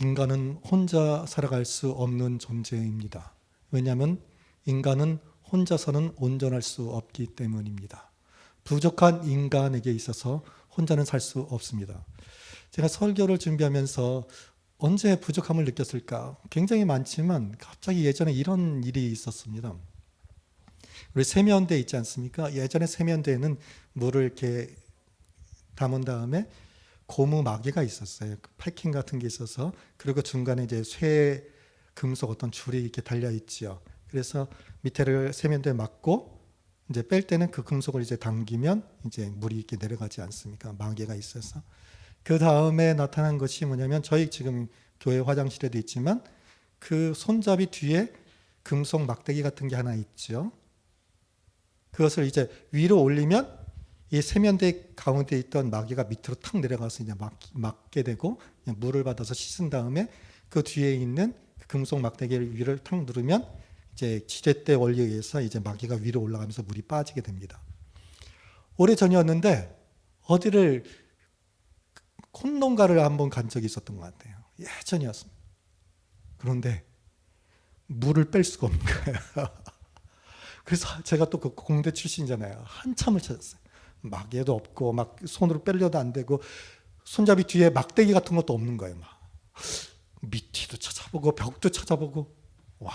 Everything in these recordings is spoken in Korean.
인간은 혼자 살아갈 수 없는 존재입니다. 왜냐하면 인간은 혼자서는 온전할 수 없기 때문입니다. 부족한 인간에게 있어서 혼자는 살 수 없습니다. 제가 설교를 준비하면서 언제 부족함을 느꼈을까? 굉장히 많지만 갑자기 예전에 이런 일이 있었습니다. 우리 세면대 있지 않습니까? 예전에 세면대에는 물을 이렇게 담은 다음에 고무 마개가 있었어요. 패킹 같은 게 있어서, 그리고 중간에 이제 쇠 금속 어떤 줄이 이렇게 달려 있지요. 그래서 밑에를 세면대에 막고 이제 뺄 때는 그 금속을 이제 당기면 이제 물이 이렇게 내려가지 않습니까? 마개가 있어서. 그 다음에 나타난 것이 뭐냐면, 저희 지금 교회 화장실에도 있지만 그 손잡이 뒤에 금속 막대기 같은 게 하나 있죠. 그것을 이제 위로 올리면 이 세면대 가운데 있던 마개가 밑으로 탁 내려가서 이제 막게 되고, 물을 받아서 씻은 다음에 그 뒤에 있는 금속 막대기를 위를 탁 누르면 이제 지렛대 원리에 의해서 이제 마개가 위로 올라가면서 물이 빠지게 됩니다. 오래전이었는데 어디를 콘농가를 한번 간 적이 있었던 것 같아요. 예전이었습니다. 그런데 물을 뺄 수가 없는 거예요. 그래서 제가 또 그 공대 출신이잖아요. 한참을 찾았어요. 마개도 없고 막 손으로 빼려도 안 되고 손잡이 뒤에 막대기 같은 것도 없는 거예요. 막 밑에도 찾아보고 벽도 찾아보고, 와,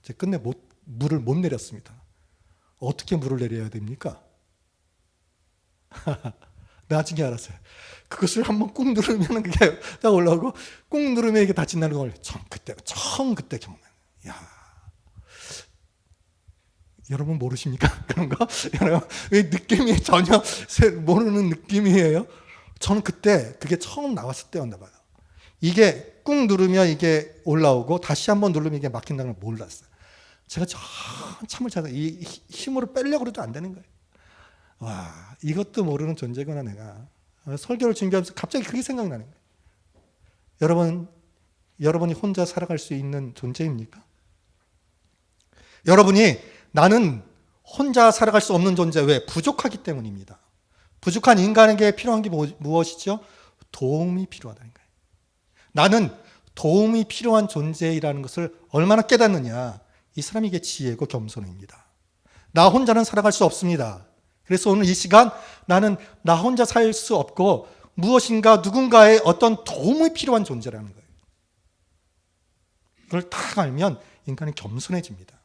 이제 끝내 물을 못 내렸습니다. 어떻게 물을 내려야 됩니까? 나중에 알았어요. 그것을 한번 꾹 누르면 그게 딱 올라오고, 꾹 누르면 이게 닫힌다는 걸 처음 그때 경험해요. 야, 여러분 모르십니까? 그런 거? 여러분, 왜 느낌이 전혀 모르는 느낌이에요? 저는 그때 그게 처음 나왔을 때였나 봐요. 이게 꾹 누르면 이게 올라오고 다시 한번 누르면 이게 막힌다는 걸 몰랐어요. 제가 참을 찾아 이 힘으로 빼려고 해도 안 되는 거예요. 와, 이것도 모르는 존재구나 내가. 설교를 준비하면서 갑자기 그게 생각나는 거예요. 여러분이 혼자 살아갈 수 있는 존재입니까? 여러분이 나는 혼자 살아갈 수 없는 존재, 왜? 부족하기 때문입니다. 부족한 인간에게 필요한 게 무엇이죠? 도움이 필요하다는 거예요. 나는 도움이 필요한 존재이라는 것을 얼마나 깨닫느냐. 이 사람이 이게 지혜고 겸손입니다. 나 혼자는 살아갈 수 없습니다. 그래서 오늘 이 시간 나는 나 혼자 살 수 없고 무엇인가 누군가의 어떤 도움이 필요한 존재라는 거예요. 그걸 딱 알면 인간은 겸손해집니다.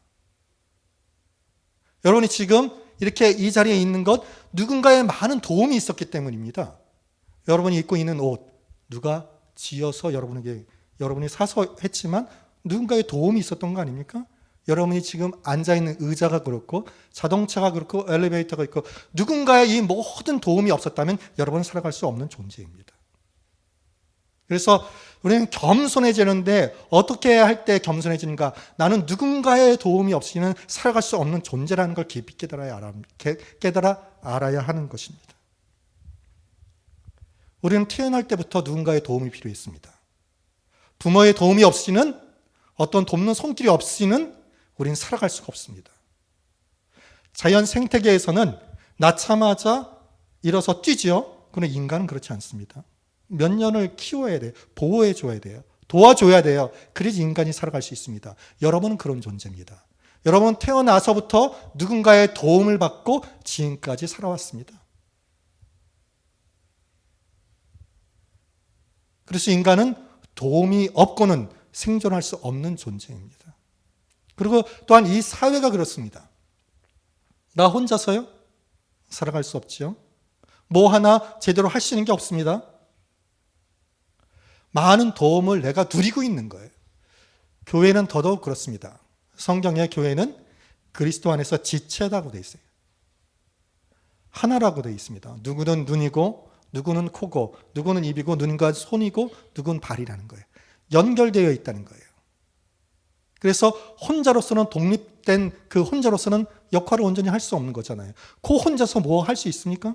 여러분이 지금 이렇게 이 자리에 있는 것, 누군가의 많은 도움이 있었기 때문입니다. 여러분이 입고 있는 옷, 누가 지어서 여러분이 사서 했지만 누군가의 도움이 있었던 거 아닙니까? 여러분이 지금 앉아있는 의자가 그렇고 자동차가 그렇고 엘리베이터가 있고, 누군가의 이 모든 도움이 없었다면 여러분은 살아갈 수 없는 존재입니다. 그래서 우리는 겸손해지는데 어떻게 할 때 겸손해지는가? 나는 누군가의 도움이 없이는 살아갈 수 없는 존재라는 걸 깊이 깨달아 알아야 하는 것입니다. 우리는 태어날 때부터 누군가의 도움이 필요했습니다. 부모의 도움이 없이는, 어떤 돕는 손길이 없이는 우리는 살아갈 수가 없습니다. 자연 생태계에서는 낳자마자 일어서 뛰지요. 그런데 인간은 그렇지 않습니다. 몇 년을 키워야 돼요. 보호해 줘야 돼요. 도와줘야 돼요. 그래야지 인간이 살아갈 수 있습니다. 여러분은 그런 존재입니다. 여러분은 태어나서부터 누군가의 도움을 받고 지금까지 살아왔습니다. 그래서 인간은 도움이 없고는 생존할 수 없는 존재입니다. 그리고 또한 이 사회가 그렇습니다. 나 혼자서요? 살아갈 수 없지요. 뭐 하나 제대로 할 수 있는 게 없습니다. 많은 도움을 내가 누리고 있는 거예요. 교회는 더더욱 그렇습니다. 성경의 교회는 그리스도 안에서 지체다고 되어 있어요. 하나라고 되어 있습니다. 누구는 눈이고, 누구는 코고, 누구는 입이고, 눈과 손이고, 누구는 발이라는 거예요. 연결되어 있다는 거예요. 그래서 혼자로서는 독립된 그 혼자로서는 역할을 온전히 할 수 없는 거잖아요. 코 혼자서 뭐 할 수 있습니까?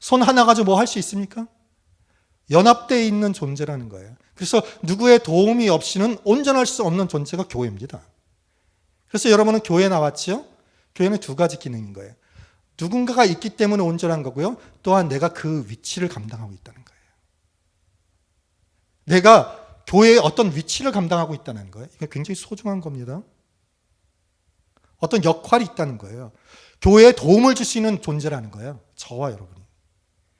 손 하나 가지고 뭐 할 수 있습니까? 연합되어 있는 존재라는 거예요. 그래서 누구의 도움이 없이는 온전할 수 없는 존재가 교회입니다. 그래서 여러분은 교회에 나왔지요? 교회는 두 가지 기능인 거예요. 누군가가 있기 때문에 온전한 거고요. 또한 내가 그 위치를 감당하고 있다는 거예요. 내가 교회의 어떤 위치를 감당하고 있다는 거예요. 이게 굉장히 소중한 겁니다. 어떤 역할이 있다는 거예요. 교회에 도움을 줄 수 있는 존재라는 거예요. 저와 여러분이.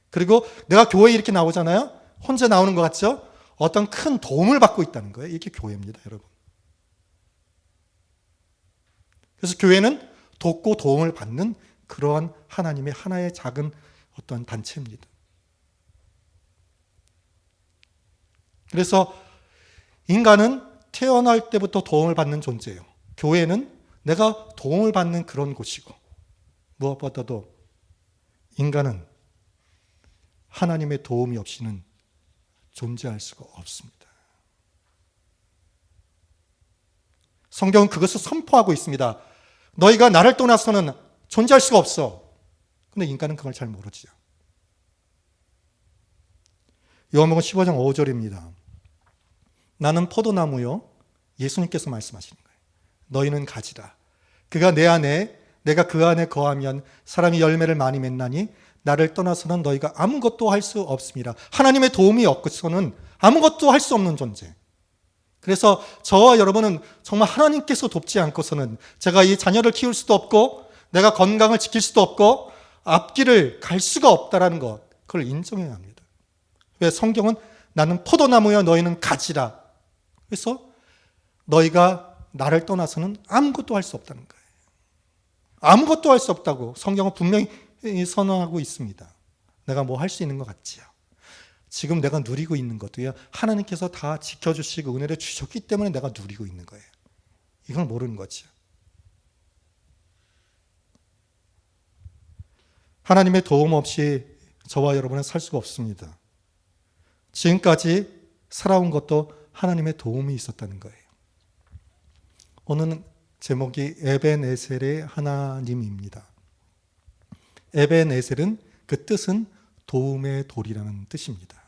그리고 내가 교회에 이렇게 나오잖아요. 혼자 나오는 것 같죠? 어떤 큰 도움을 받고 있다는 거예요. 이게 교회입니다, 여러분. 그래서 교회는 돕고 도움을 받는 그러한 하나님의 하나의 작은 어떤 단체입니다. 그래서 인간은 태어날 때부터 도움을 받는 존재예요. 교회는 내가 도움을 받는 그런 곳이고, 무엇보다도 인간은 하나님의 도움이 없이는 존재할 수가 없습니다. 성경은 그것을 선포하고 있습니다. 너희가 나를 떠나서는 존재할 수가 없어. 근데 인간은 그걸 잘 모르지요. 요한복음 15장 5절입니다. 나는 포도나무요. 예수님께서 말씀하시는 거예요. 너희는 가지라. 그가 내 안에, 내가 그 안에 거하면 사람이 열매를 많이 맺나니 나를 떠나서는 너희가 아무것도 할 수 없습니다. 하나님의 도움이 없고서는 아무것도 할 수 없는 존재. 그래서 저와 여러분은 정말 하나님께서 돕지 않고서는 제가 이 자녀를 키울 수도 없고 내가 건강을 지킬 수도 없고 앞길을 갈 수가 없다라는 것, 그걸 인정해야 합니다. 왜? 성경은 나는 포도나무여 너희는 가지라. 그래서 너희가 나를 떠나서는 아무것도 할 수 없다는 거예요. 아무것도 할 수 없다고 성경은 분명히 선언하고 있습니다. 내가 뭐 할 수 있는 것 같지요. 지금 내가 누리고 있는 것도요, 하나님께서 다 지켜주시고 은혜를 주셨기 때문에 내가 누리고 있는 거예요. 이걸 모르는 거죠. 하나님의 도움 없이 저와 여러분은 살 수가 없습니다. 지금까지 살아온 것도 하나님의 도움이 있었다는 거예요. 오늘은 제목이 에벤에셀의 하나님입니다. 에벤에셀은 그 뜻은 도움의 돌이라는 뜻입니다.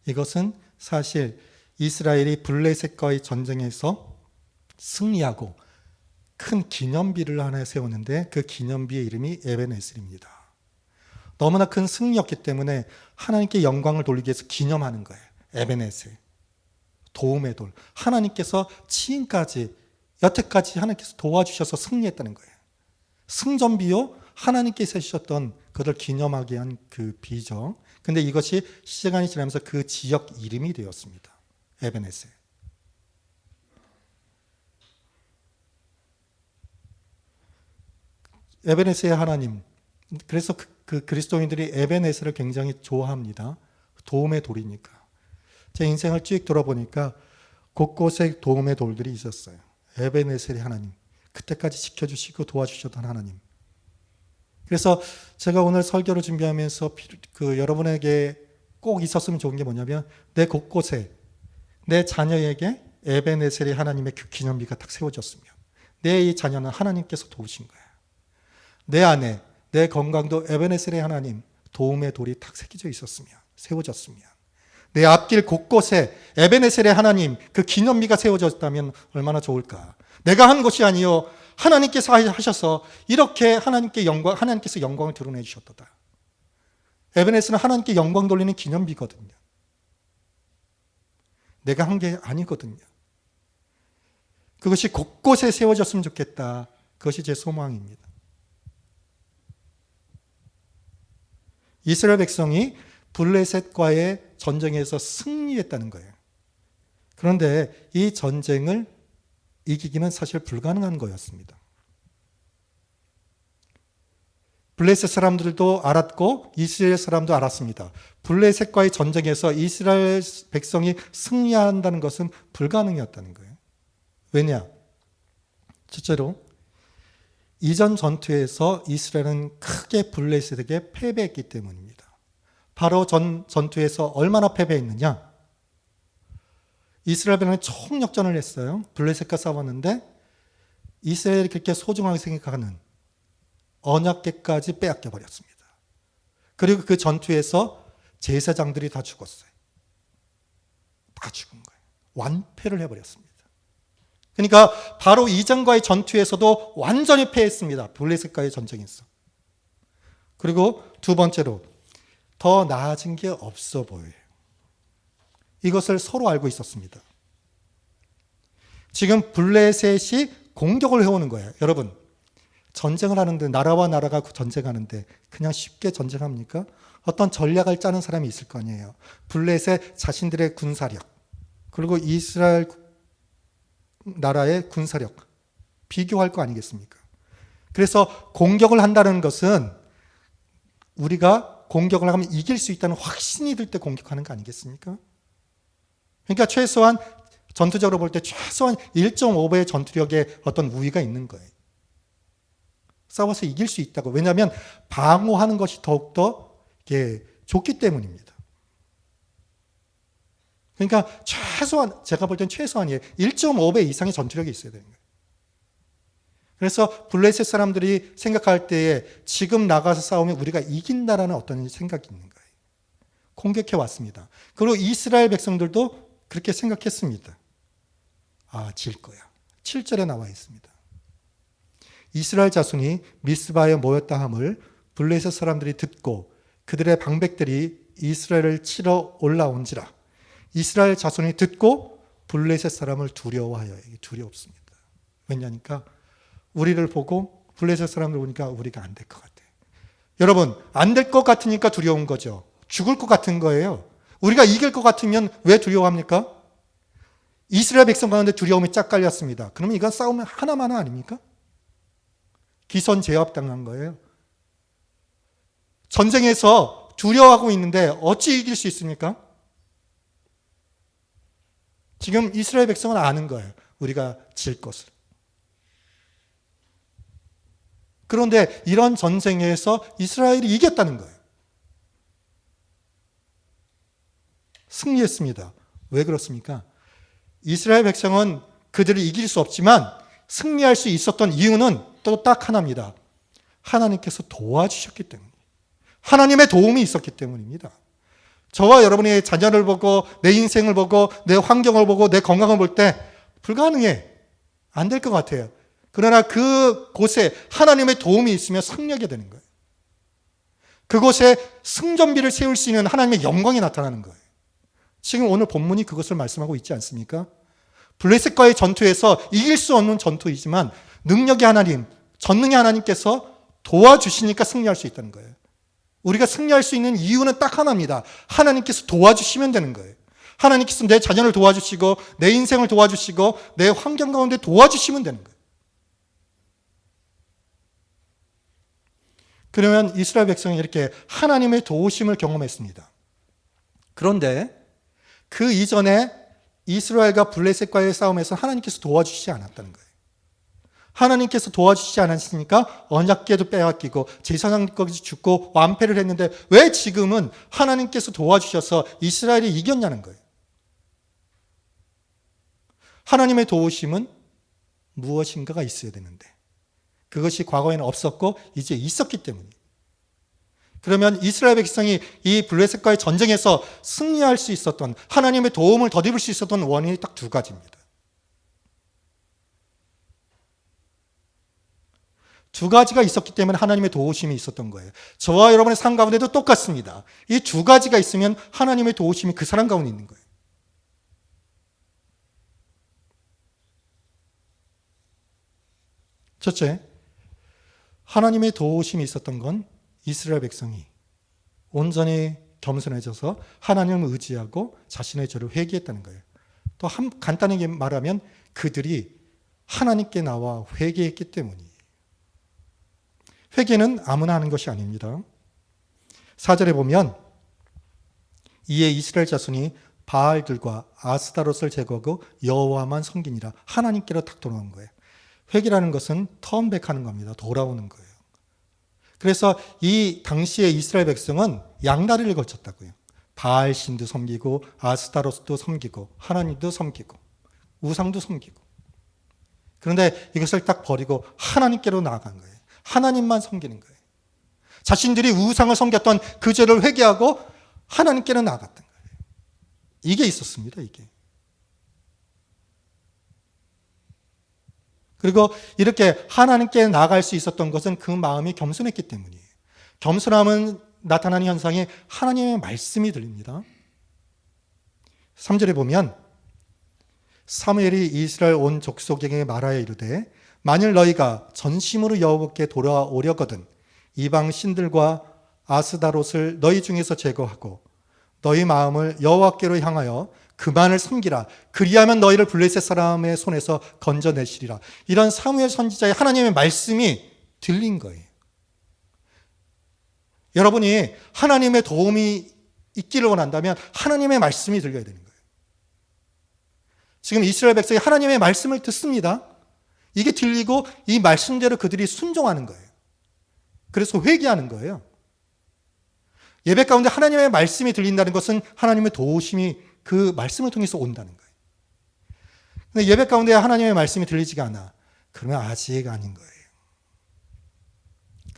이것은 사실 이스라엘이 블레셋과의 전쟁에서 승리하고 큰 기념비를 하나 세웠는데 그 기념비의 이름이 에벤에셀입니다. 너무나 큰 승리였기 때문에 하나님께 영광을 돌리기 위해서 기념하는 거예요. 에벤에셀, 도움의 돌. 하나님께서 지금까지 여태까지 하나님께서 도와주셔서 승리했다는 거예요. 승전비요, 하나님께서 해주셨던 그를 기념하게 한 그 비죠. 근데 이것이 시간이 지나면서 그 지역 이름이 되었습니다. 에벤에셀. 에벤에셀의 하나님. 그래서 그 그리스도인들이 에벤에셀을 굉장히 좋아합니다. 도움의 돌이니까. 제 인생을 쭉 돌아보니까 곳곳에 도움의 돌들이 있었어요. 에벤에셀의 하나님. 그때까지 지켜주시고 도와주셨던 하나님. 그래서 제가 오늘 설교를 준비하면서 여러분에게 꼭 있었으면 좋은 게 뭐냐면 내 곳곳에 내 자녀에게 에벤에셀의 하나님의 그 기념비가 딱 세워졌으면 내 이 자녀는 하나님께서 도우신 거야. 내 안에 내 건강도 에벤에셀의 하나님 도움의 돌이 탁 새겨져 있었으면, 세워졌으면, 내 앞길 곳곳에 에벤에셀의 하나님 그 기념비가 세워졌다면 얼마나 좋을까. 내가 한 것이 아니요 하나님께서 하셔서 이렇게 하나님께서 영광을 드러내 주셨다. 에벤에셀은 하나님께 영광 돌리는 기념비거든요. 내가 한 게 아니거든요. 그것이 곳곳에 세워졌으면 좋겠다. 그것이 제 소망입니다. 이스라엘 백성이 블레셋과의 전쟁에서 승리했다는 거예요. 그런데 이 전쟁을 이기기는 사실 불가능한 거였습니다. 블레셋 사람들도 알았고 이스라엘 사람도 알았습니다. 블레셋과의 전쟁에서 이스라엘 백성이 승리한다는 것은 불가능이었다는 거예요. 왜냐? 첫째로 이전 전투에서 이스라엘은 크게 블레셋에게 패배했기 때문입니다. 바로 전투에서 얼마나 패배했느냐? 이스라엘 백성이 총역전을 했어요. 블레셋과 싸웠는데 이스라엘이 그렇게 소중하게 생각하는 언약궤까지 빼앗겨 버렸습니다. 그리고 그 전투에서 제사장들이 다 죽었어요. 다 죽은 거예요. 완패를 해버렸습니다. 그러니까 바로 이전과의 전투에서도 완전히 패했습니다. 블레셋과의 전쟁에서. 그리고 두 번째로 더 나아진 게 없어 보여요. 이것을 서로 알고 있었습니다. 지금 블레셋이 공격을 해오는 거예요. 여러분, 전쟁을 하는데, 나라와 나라가 전쟁하는데 그냥 쉽게 전쟁합니까? 어떤 전략을 짜는 사람이 있을 거 아니에요. 블레셋 자신들의 군사력, 그리고 이스라엘 나라의 군사력 비교할 거 아니겠습니까? 그래서 공격을 한다는 것은 우리가 공격을 하면 이길 수 있다는 확신이 들 때 공격하는 거 아니겠습니까? 그러니까 최소한 전투적으로 볼 때 최소한 1.5배의 전투력의 어떤 우위가 있는 거예요. 싸워서 이길 수 있다고. 왜냐하면 방어하는 것이 더욱더 좋기 때문입니다. 그러니까 최소한, 제가 볼 땐 최소한이에요. 1.5배 이상의 전투력이 있어야 되는 거예요. 그래서 블레셋 사람들이 생각할 때에 지금 나가서 싸우면 우리가 이긴다라는 어떤 생각이 있는 거예요. 공격해 왔습니다. 그리고 이스라엘 백성들도 그렇게 생각했습니다. 아, 질 거야. 7절에 나와 있습니다. 이스라엘 자손이 미스바에 모였다 함을 블레셋 사람들이 듣고 그들의 방백들이 이스라엘을 치러 올라온지라. 이스라엘 자손이 듣고 블레셋 사람을 두려워하여. 두렵습니다. 왜냐니까 우리를 보고 블레셋 사람들 보니까 우리가 안 될 것 같아. 여러분, 안 될 것 같으니까 두려운 거죠. 죽을 것 같은 거예요. 우리가 이길 것 같으면 왜 두려워합니까? 이스라엘 백성 가운데 두려움이 쫙 깔렸습니다. 그러면 이건 싸우면 하나마나 아닙니까? 기선제압당한 거예요. 전쟁에서 두려워하고 있는데 어찌 이길 수 있습니까? 지금 이스라엘 백성은 아는 거예요. 우리가 질 것을. 그런데 이런 전쟁에서 이스라엘이 이겼다는 거예요. 승리했습니다. 왜 그렇습니까? 이스라엘 백성은 그들을 이길 수 없지만 승리할 수 있었던 이유는 또 딱 하나입니다. 하나님께서 도와주셨기 때문입니다. 하나님의 도움이 있었기 때문입니다. 저와 여러분의 자녀를 보고 내 인생을 보고 내 환경을 보고 내 건강을 볼 때 불가능해. 안 될 것 같아요. 그러나 그곳에 하나님의 도움이 있으면 승리하게 되는 거예요. 그곳에 승전비를 세울 수 있는 하나님의 영광이 나타나는 거예요. 지금 오늘 본문이 그것을 말씀하고 있지 않습니까? 블레셋과의 전투에서 이길 수 없는 전투이지만 능력의 하나님, 전능의 하나님께서 도와주시니까 승리할 수 있다는 거예요. 우리가 승리할 수 있는 이유는 딱 하나입니다. 하나님께서 도와주시면 되는 거예요. 하나님께서 내 자녀를 도와주시고 내 인생을 도와주시고 내 환경 가운데 도와주시면 되는 거예요. 그러면 이스라엘 백성이 이렇게 하나님의 도우심을 경험했습니다. 그런데 그 이전에 이스라엘과 블레셋과의 싸움에서 하나님께서 도와주시지 않았다는 거예요. 하나님께서 도와주시지 않았으니까 언약궤도 빼앗기고 제사장까지 죽고 완패를 했는데 왜 지금은 하나님께서 도와주셔서 이스라엘이 이겼냐는 거예요. 하나님의 도우심은 무엇인가가 있어야 되는데 그것이 과거에는 없었고 이제 있었기 때문이에요. 그러면 이스라엘 백성이 이 블레셋과의 전쟁에서 승리할 수 있었던 하나님의 도움을 덧입을 수 있었던 원인이 딱 두 가지입니다. 두 가지가 있었기 때문에 하나님의 도우심이 있었던 거예요. 저와 여러분의 삶 가운데도 똑같습니다. 이 두 가지가 있으면 하나님의 도우심이 그 사람 가운데 있는 거예요. 첫째, 하나님의 도우심이 있었던 건 이스라엘 백성이 온전히 겸손해져서 하나님을 의지하고 자신의 죄를 회개했다는 거예요. 또 간단하게 말하면 그들이 하나님께 나와 회개했기 때문이에요. 회개는 아무나 하는 것이 아닙니다. 4절에 보면 이에 이스라엘 자손이 바알들과 아스타롯을 제거하고 여호와만 섬기니라. 하나님께로 딱 돌아온 거예요. 회개라는 것은 턴백하는 겁니다. 돌아오는 거예요. 그래서 이 당시에 이스라엘 백성은 양다리를 걸쳤다고요. 바알 신도 섬기고 아스타롯도 섬기고 하나님도 섬기고 우상도 섬기고. 그런데 이것을 딱 버리고 하나님께로 나아간 거예요. 하나님만 섬기는 거예요. 자신들이 우상을 섬겼던 그 죄를 회개하고 하나님께로 나아갔던 거예요. 이게 있었습니다. 이게. 그리고 이렇게 하나님께 나아갈 수 있었던 것은 그 마음이 겸손했기 때문이에요. 겸손함은 나타나는 현상이 하나님의 말씀이 들립니다. 3절에 보면 사무엘이 이스라엘 온 족속에게 말하여 이르되 만일 너희가 전심으로 여호와께 돌아오려거든 이방 신들과 아스다롯을 너희 중에서 제거하고 너희 마음을 여호와께로 향하여 그만을 섬기라. 그리하면 너희를 블레셋 사람의 손에서 건져내시리라. 이런 사무엘 선지자의 하나님의 말씀이 들린 거예요. 여러분이 하나님의 도움이 있기를 원한다면 하나님의 말씀이 들려야 되는 거예요. 지금 이스라엘 백성이 하나님의 말씀을 듣습니다. 이게 들리고 이 말씀대로 그들이 순종하는 거예요. 그래서 회개하는 거예요. 예배 가운데 하나님의 말씀이 들린다는 것은 하나님의 도우심이 그 말씀을 통해서 온다는 거예요. 근데 예배 가운데 하나님의 말씀이 들리지가 않아. 그러면 아직 아닌 거예요.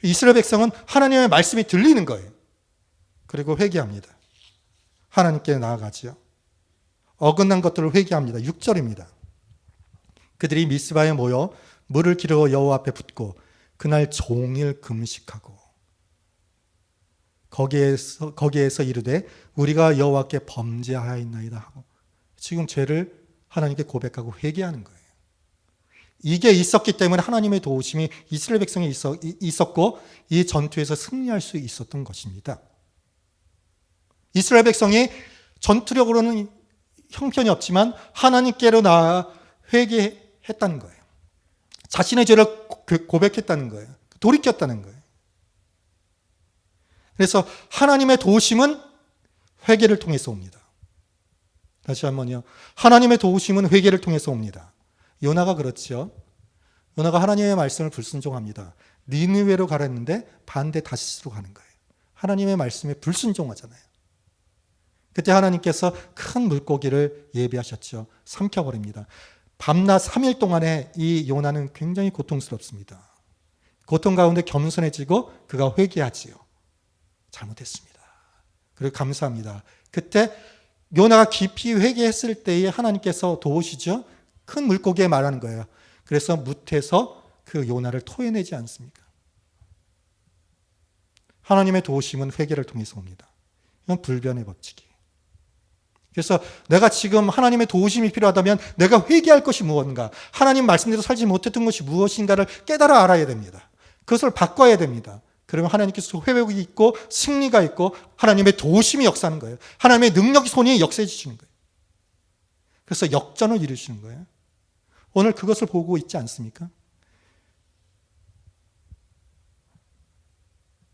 이스라엘 백성은 하나님의 말씀이 들리는 거예요. 그리고 회개합니다. 하나님께 나아가지요. 어긋난 것들을 회개합니다. 6절입니다. 그들이 미스바에 모여 물을 기르어 여호와 앞에 붓고 그날 종일 금식하고 거기에서 이르되 우리가 여호와께 범죄하였나이다 하고 지금 죄를 하나님께 고백하고 회개하는 거예요. 이게 있었기 때문에 하나님의 도우심이 이스라엘 백성에 있었고 이 전투에서 승리할 수 있었던 것입니다. 이스라엘 백성이 전투력으로는 형편이 없지만 하나님께로 나아 회개했다는 거예요. 자신의 죄를 고백했다는 거예요. 돌이켰다는 거예요. 그래서 하나님의 도우심은 회개를 통해서 옵니다. 다시 한번요. 하나님의 도우심은 회개를 통해서 옵니다. 요나가 그렇죠. 요나가 하나님의 말씀을 불순종합니다. 니느웨로 가랬는데 반대 다시스로 가는 거예요. 하나님의 말씀에 불순종하잖아요. 그때 하나님께서 큰 물고기를 예비하셨죠. 삼켜버립니다. 밤낮 3일 동안에 이 요나는 굉장히 고통스럽습니다. 고통 가운데 겸손해지고 그가 회개하지요. 잘못했습니다. 그리고 감사합니다. 그때 요나가 깊이 회개했을 때에 하나님께서 도우시죠. 큰 물고기에 말하는 거예요. 그래서 뭇에서 그 요나를 토해내지 않습니까? 하나님의 도우심은 회개를 통해서 옵니다. 이건 불변의 법칙이에요. 그래서 내가 지금 하나님의 도우심이 필요하다면 내가 회개할 것이 무엇인가, 하나님 말씀대로 살지 못했던 것이 무엇인가를 깨달아 알아야 됩니다. 그것을 바꿔야 됩니다. 그러면 하나님께서 회복이 있고 승리가 있고 하나님의 도우심이 역사하는 거예요. 하나님의 능력이 손이 역사해 주시는 거예요. 그래서 역전을 이루시는 거예요. 오늘 그것을 보고 있지 않습니까?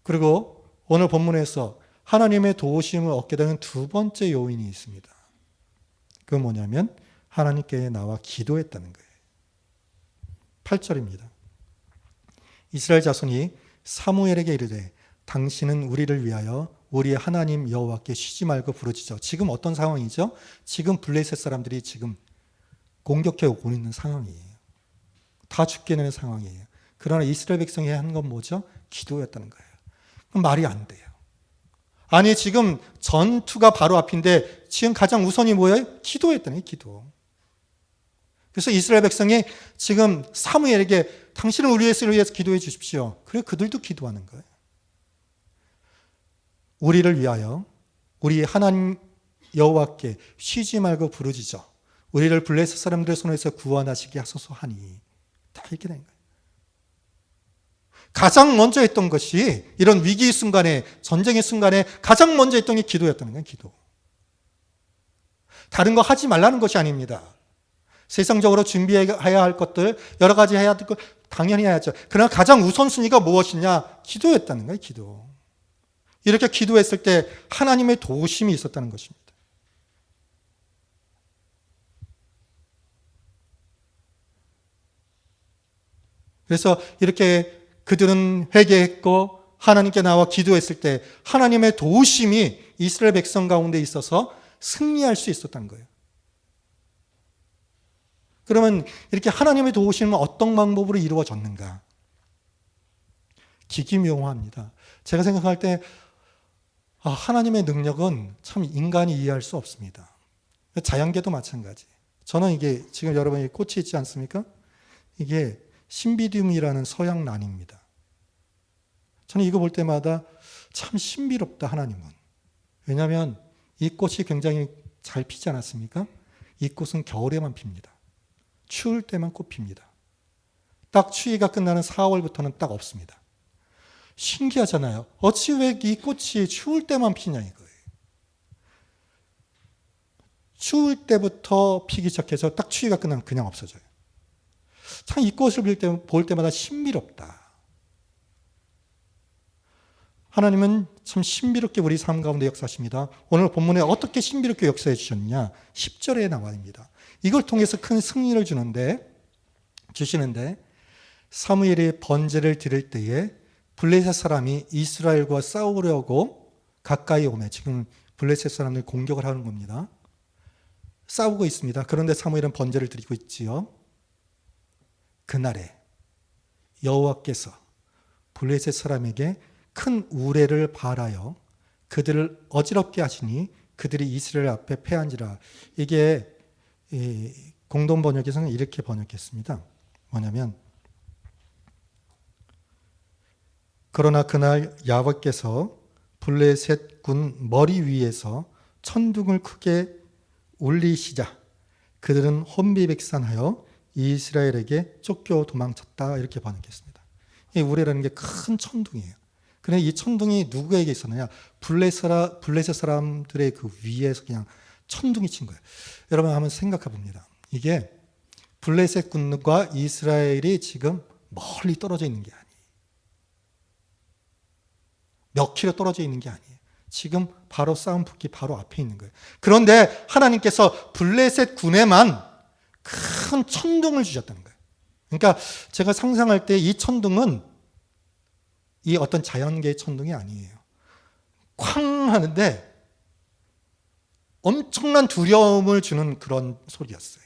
그리고 오늘 본문에서 하나님의 도우심을 얻게 되는 두 번째 요인이 있습니다. 그건 뭐냐면 하나님께 나와 기도했다는 거예요. 8절입니다. 이스라엘 자손이 사무엘에게 이르되 당신은 우리를 위하여 우리의 하나님 여호와께 쉬지 말고 부르짖어. 지금 어떤 상황이죠? 지금 블레셋 사람들이 지금 공격해 오고 있는 상황이에요. 다 죽게 되는 상황이에요. 그러나 이스라엘 백성이 한 건 뭐죠? 기도였다는 거예요. 그럼 말이 안 돼요. 아니 지금 전투가 바로 앞인데 지금 가장 우선이 뭐예요? 기도했다는 거예요. 기도. 그래서 이스라엘 백성이 지금 사무엘에게 당신은 우리를 위해서 기도해 주십시오. 그래 그들도 기도하는 거예요. 우리를 위하여 우리 하나님 여호와께 쉬지 말고 부르짖어 우리를 블레셋 사람들의 손에서 구원하시게 하소서 하니 다 이렇게 된 거예요. 가장 먼저 했던 것이 이런 위기의 순간에 전쟁의 순간에 가장 먼저 했던 게 기도였다는 거예요. 기도. 다른 거 하지 말라는 것이 아닙니다. 세상적으로 준비해야 할 것들 여러 가지 해야 될 것 당연히 해야죠. 그러나 가장 우선순위가 무엇이냐? 기도였다는 거예요. 기도. 이렇게 기도했을 때 하나님의 도우심이 있었다는 것입니다. 그래서 이렇게 그들은 회개했고 하나님께 나와 기도했을 때 하나님의 도우심이 이스라엘 백성 가운데 있어서 승리할 수 있었다는 거예요. 그러면 이렇게 하나님의 도우심은 어떤 방법으로 이루어졌는가? 기기묘합니다. 제가 생각할 때 하나님의 능력은 참 인간이 이해할 수 없습니다. 자연계도 마찬가지. 저는 이게 지금 여러분이 꽃이 있지 않습니까? 이게 신비디움이라는 서양 난입니다. 저는 이거 볼 때마다 참 신비롭다 하나님은. 왜냐하면 이 꽃이 굉장히 잘 피지 않았습니까? 이 꽃은 겨울에만 핍니다. 추울 때만 꽃 핍니다. 딱 추위가 끝나는 4월부터는 딱 없습니다. 신기하잖아요. 어찌 왜 이 꽃이 추울 때만 피냐 이거예요. 추울 때부터 피기 시작해서 딱 추위가 끝나면 그냥 없어져요. 참 이 꽃을 볼 때마다 신비롭다. 하나님은 참 신비롭게 우리 삶 가운데 역사하십니다. 오늘 본문에 어떻게 신비롭게 역사해 주셨느냐? 10절에 나와입니다. 이걸 통해서 큰 승리를 주시는데 사무엘이 번제를 드릴 때에 블레셋 사람이 이스라엘과 싸우려고 가까이 오매, 지금 블레셋 사람들 공격을 하는 겁니다. 싸우고 있습니다. 그런데 사무엘은 번제를 드리고 있지요. 그날에 여호와께서 블레셋 사람에게 큰 우레를 발하여 그들을 어지럽게 하시니 그들이 이스라엘 앞에 패한지라. 이게 공동 번역에서는 이렇게 번역했습니다. 뭐냐면 그러나 그날 야훼께서 블레셋 군 머리 위에서 천둥을 크게 울리시자 그들은 혼비백산하여 이스라엘에게 쫓겨 도망쳤다. 이렇게 번역했습니다. 이 우레라는 게 큰 천둥이에요. 그런데 이 천둥이 누구에게 있었느냐? 블레셋 사람들의 그 위에서 그냥 천둥이 친 거예요. 여러분 한번 생각해 봅니다. 이게 블레셋 군과 이스라엘이 지금 멀리 떨어져 있는 게 아니에요. 몇 킬로 떨어져 있는 게 아니에요. 지금 바로 싸움 붙기 바로 앞에 있는 거예요. 그런데 하나님께서 블레셋 군에만 큰 천둥을 주셨다는 거예요. 그러니까 제가 상상할 때 이 천둥은 이 어떤 자연계의 천둥이 아니에요. 쾅 하는데 엄청난 두려움을 주는 그런 소리였어요.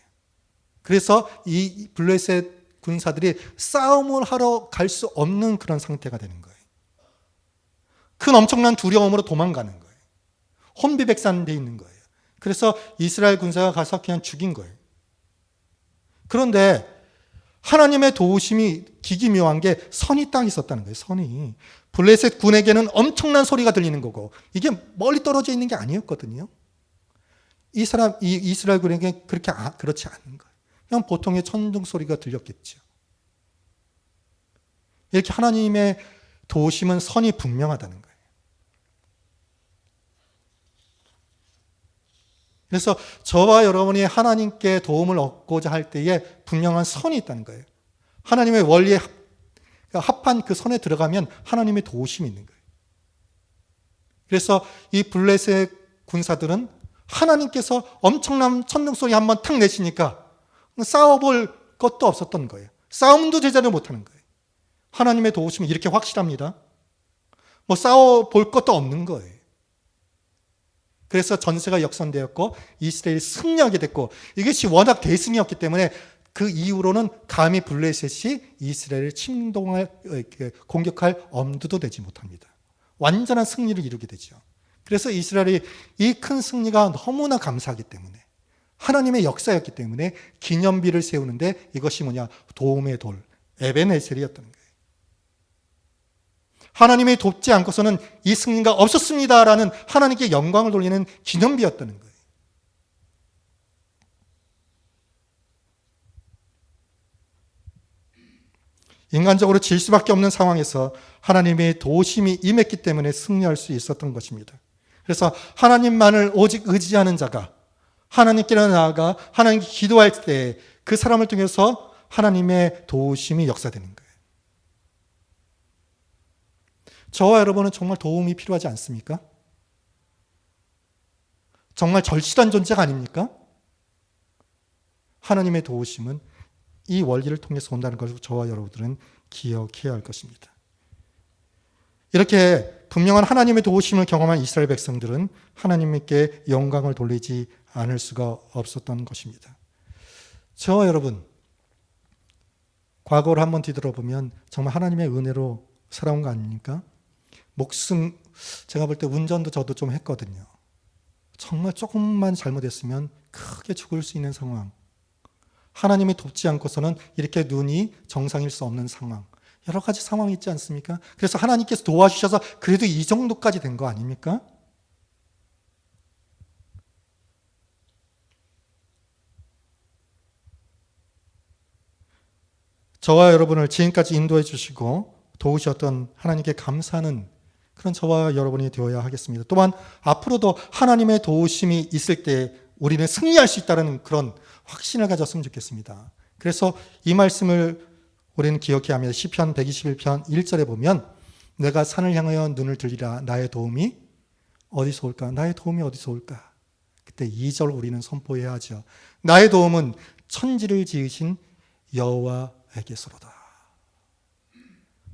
그래서 이 블레셋 군사들이 싸움을 하러 갈 수 없는 그런 상태가 되는 거예요. 큰 엄청난 두려움으로 도망가는 거예요. 혼비백산돼 있는 거예요. 그래서 이스라엘 군사가 가서 그냥 죽인 거예요. 그런데 하나님의 도우심이 기기묘한 게 선이 딱 있었다는 거예요. 선이. 블레셋 군에게는 엄청난 소리가 들리는 거고 이게 멀리 떨어져 있는 게 아니었거든요. 이스라엘 군에게 그렇지 않은 거예요. 그냥 보통의 천둥 소리가 들렸겠죠. 이렇게 하나님의 도우심은 선이 분명하다는 거예요. 그래서 저와 여러분이 하나님께 도움을 얻고자 할 때에 분명한 선이 있다는 거예요. 하나님의 원리에 합한 그 선에 들어가면 하나님의 도우심이 있는 거예요. 그래서 이 블레셋 군사들은 하나님께서 엄청난 천둥 소리 한번 탁 내시니까 싸워볼 것도 없었던 거예요. 싸움도 제대로 못하는 거예요. 하나님의 도우심이 이렇게 확실합니다. 뭐 싸워볼 것도 없는 거예요. 그래서 전세가 역선되었고 이스라엘이 승리하게 됐고 이것이 워낙 대승이었기 때문에 그 이후로는 감히 블레셋이 이스라엘을 공격할 엄두도 내지 못합니다. 완전한 승리를 이루게 되죠. 그래서 이스라엘이 이 큰 승리가 너무나 감사하기 때문에 하나님의 역사였기 때문에 기념비를 세우는데 이것이 뭐냐? 도움의 돌, 에벤에셀이었던 거예요. 하나님이 돕지 않고서는 이 승리가 없었습니다라는 하나님께 영광을 돌리는 기념비였다는 거예요. 인간적으로 질 수밖에 없는 상황에서 하나님의 도우심이 임했기 때문에 승리할 수 있었던 것입니다. 그래서 하나님만을 오직 의지하는 자가 하나님께 나아가 하나님께 기도할 때 그 사람을 통해서 하나님의 도우심이 역사되는 거예요. 저와 여러분은 정말 도움이 필요하지 않습니까? 정말 절실한 존재가 아닙니까? 하나님의 도우심은 이 원리를 통해서 온다는 것을 저와 여러분들은 기억해야 할 것입니다. 이렇게 분명한 하나님의 도우심을 경험한 이스라엘 백성들은 하나님께 영광을 돌리지 않을 수가 없었던 것입니다. 저와 여러분, 과거를 한번 뒤돌아보면 정말 하나님의 은혜로 살아온 거 아닙니까? 목숨, 제가 볼 때 운전도 저도 좀 했거든요. 정말 조금만 잘못했으면 크게 죽을 수 있는 상황. 하나님이 돕지 않고서는 이렇게 눈이 정상일 수 없는 상황. 여러 가지 상황이 있지 않습니까? 그래서 하나님께서 도와주셔서 그래도 이 정도까지 된 거 아닙니까? 저와 여러분을 지금까지 인도해 주시고 도우셨던 하나님께 감사하는 그런 저와 여러분이 되어야 하겠습니다. 또한 앞으로도 하나님의 도우심이 있을 때 우리는 승리할 수 있다는 그런 확신을 가졌으면 좋겠습니다. 그래서 이 말씀을 우리는 기억해야 합니다. 시편 121편 1절에 보면 내가 산을 향하여 눈을 들리라 나의 도움이 어디서 올까? 나의 도움이 어디서 올까? 그때 2절 우리는 선포해야 하죠. 나의 도움은 천지를 지으신 여호와에게서로다.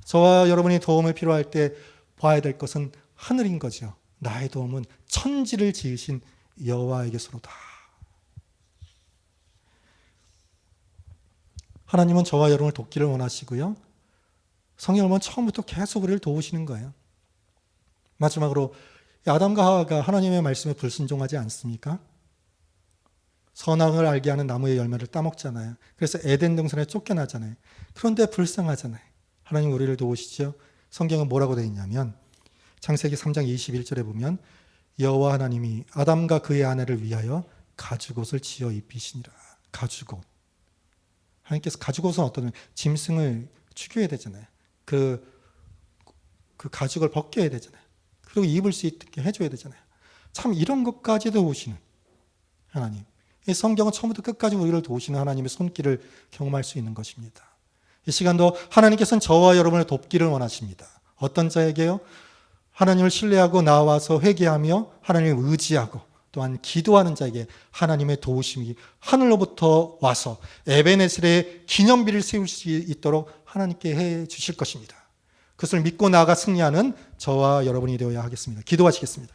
저와 여러분이 도움을 필요할 때 봐야 될 것은 하늘인 거죠. 나의 도움은 천지를 지으신 여호와에게서로다. 하나님은 저와 여러분을 돕기를 원하시고요. 성경을 보면 처음부터 계속 우리를 도우시는 거예요. 마지막으로 아담과 하와가 하나님의 말씀에 불순종하지 않습니까? 선악을 알게 하는 나무의 열매를 따먹잖아요. 그래서 에덴 동산에 쫓겨나잖아요. 그런데 불쌍하잖아요. 하나님 우리를 도우시죠. 성경은 뭐라고 되어 있냐면 창세기 3장 21절에 보면 여호와 하나님이 아담과 그의 아내를 위하여 가죽옷을 지어 입히시니라. 가죽옷. 하나님께서 가죽옷은 어떤 짐승을 죽여야 되잖아요. 그 가죽을 벗겨야 되잖아요. 그리고 입을 수 있게 해줘야 되잖아요. 참 이런 것까지도 도우시는 하나님. 이 성경은 처음부터 끝까지 우리를 도우시는 하나님의 손길을 경험할 수 있는 것입니다. 이 시간도 하나님께서는 저와 여러분을 돕기를 원하십니다. 어떤 자에게요? 하나님을 신뢰하고 나와서 회개하며 하나님을 의지하고 또한 기도하는 자에게 하나님의 도우심이 하늘로부터 와서 에베네셀의 기념비를 세울 수 있도록 하나님께 해 주실 것입니다. 그것을 믿고 나아가 승리하는 저와 여러분이 되어야 하겠습니다. 기도하시겠습니다.